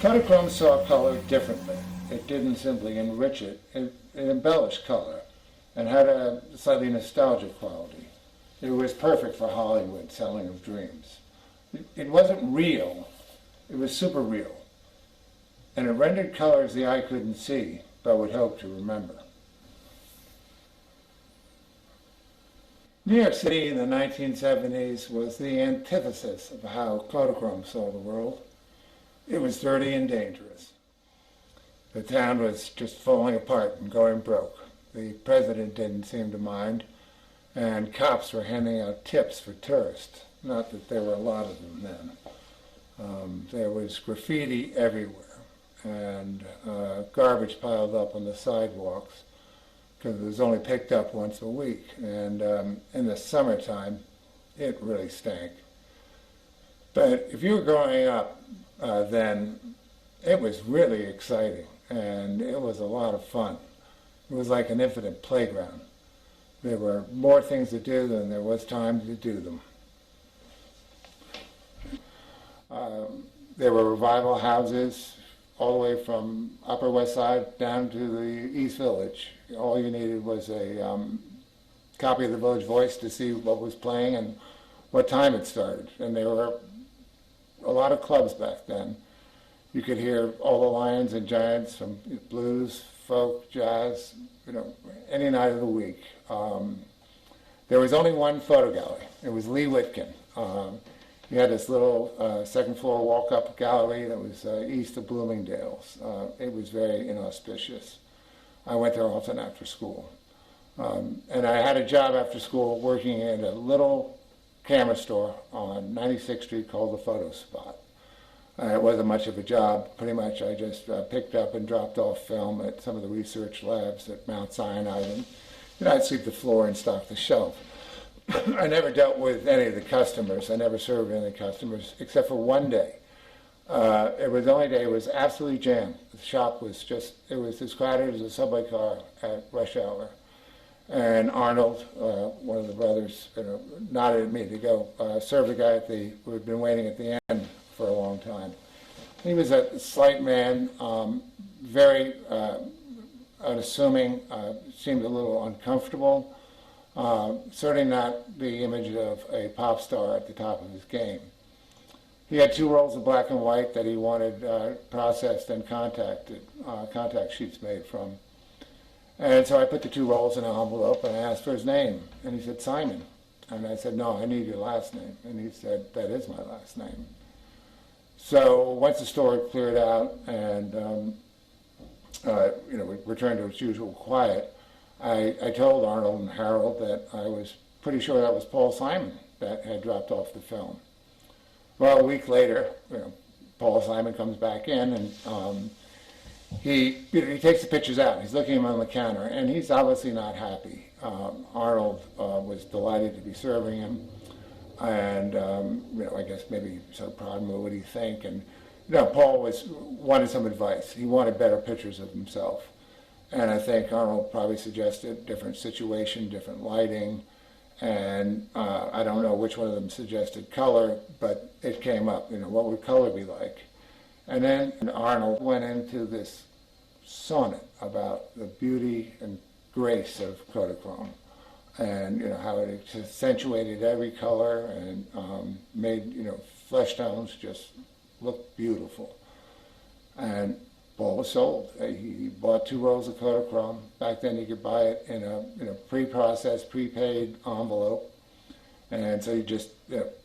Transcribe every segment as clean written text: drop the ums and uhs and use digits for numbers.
Kodachrome saw color differently. It didn't simply enrich it, it embellished color and had a slightly nostalgic quality. It was perfect for Hollywood selling of dreams. It wasn't real, it was super real. And it rendered colors the eye couldn't see, but would hope to remember. New York City in the 1970s was the antithesis of how Kodachrome saw the world. It was dirty and dangerous. The town was just falling apart and going broke. The president didn't seem to mind, and cops were handing out tips for tourists. Not that there were a lot of them then. There was graffiti everywhere, and garbage piled up on the sidewalks because it was only picked up once a week. And in the summertime, it really stank. But if you were growing up then, it was really exciting, and it was a lot of fun. It was like an infinite playground. There were more things to do than there was time to do them. There were revival houses all the way from Upper West Side down to the East Village. All you needed was a copy of the Village Voice to see what was playing and what time it started. And there were a lot of clubs back then. You could hear all the lions and giants from blues, folk, jazz, any night of the week. There was only one photo gallery. It was Lee Whitkin. He had this little second floor walk-up gallery that was east of Bloomingdale's. It was very inauspicious. I went there often after school. And I had a job after school working in a little camera store on 96th Street called the Photo Spot. It wasn't much of a job. Pretty much I just picked up and dropped off film at some of the research labs at Mount Sinai, and I'd sweep the floor and stock the shelf. I never dealt with any of the customers. I never served any of the customers except for one day. It was the only day it was absolutely jammed. The shop was just, it was as crowded as a subway car at rush hour. And Arnold, one of the brothers, nodded at me to go serve the guy who had been waiting at the end for a long time. He was a slight man, very unassuming, seemed a little uncomfortable, certainly not the image of a pop star at the top of his game. He had 2 rolls of black and white that he wanted processed and contact sheets made from. And so I put the 2 rolls in an envelope and I asked for his name. And he said, Simon. And I said, no, I need your last name. And he said, that is my last name. So once the store cleared out and we returned to its usual quiet, I told Arnold and Harold that I was pretty sure that was Paul Simon that had dropped off the film. Well, a week later, Paul Simon comes back in and he takes the pictures out. He's looking at them on the counter, and he's obviously not happy. Arnold was delighted to be serving him, and I guess maybe so proud of him. What do you think? And Paul wanted some advice. He wanted better pictures of himself, and I think Arnold probably suggested different situation, different lighting, and I don't know which one of them suggested color, but it came up. What would color be like? And then Arnold went into this sonnet about the beauty and grace of Kodachrome, and how it accentuated every color and made flesh tones just look beautiful. And Paul was sold. He bought 2 rolls of Kodachrome. Back then you could buy it in a pre-processed, prepaid envelope, and so you just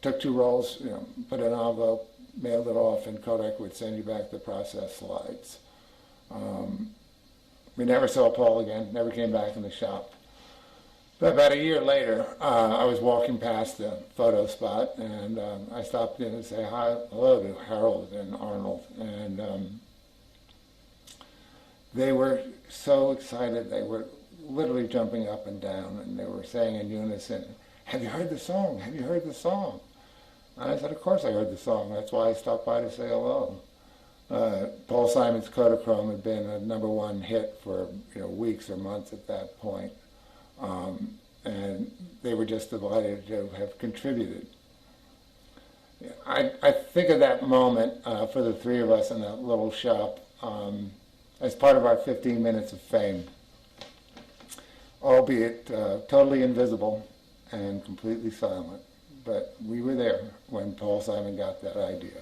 took 2 rolls, put it in an envelope, mailed it off, and Kodak would send you back the processed slides. We never saw Paul again, never came back in the shop. But about a year later, I was walking past the Photo Spot, and I stopped in and say hello to Harold and Arnold, and they were so excited. They were literally jumping up and down, and they were saying in unison, "Have you heard the song? Have you heard the song?" And I said, of course I heard the song. That's why I stopped by to say hello. Paul Simon's Kodachrome had been a #1 hit for weeks or months at that point. And they were just delighted to have contributed. I think of that moment for the three of us in that little shop as part of our 15 minutes of fame, albeit totally invisible and completely silent. But we were there when Paul Simon got that idea.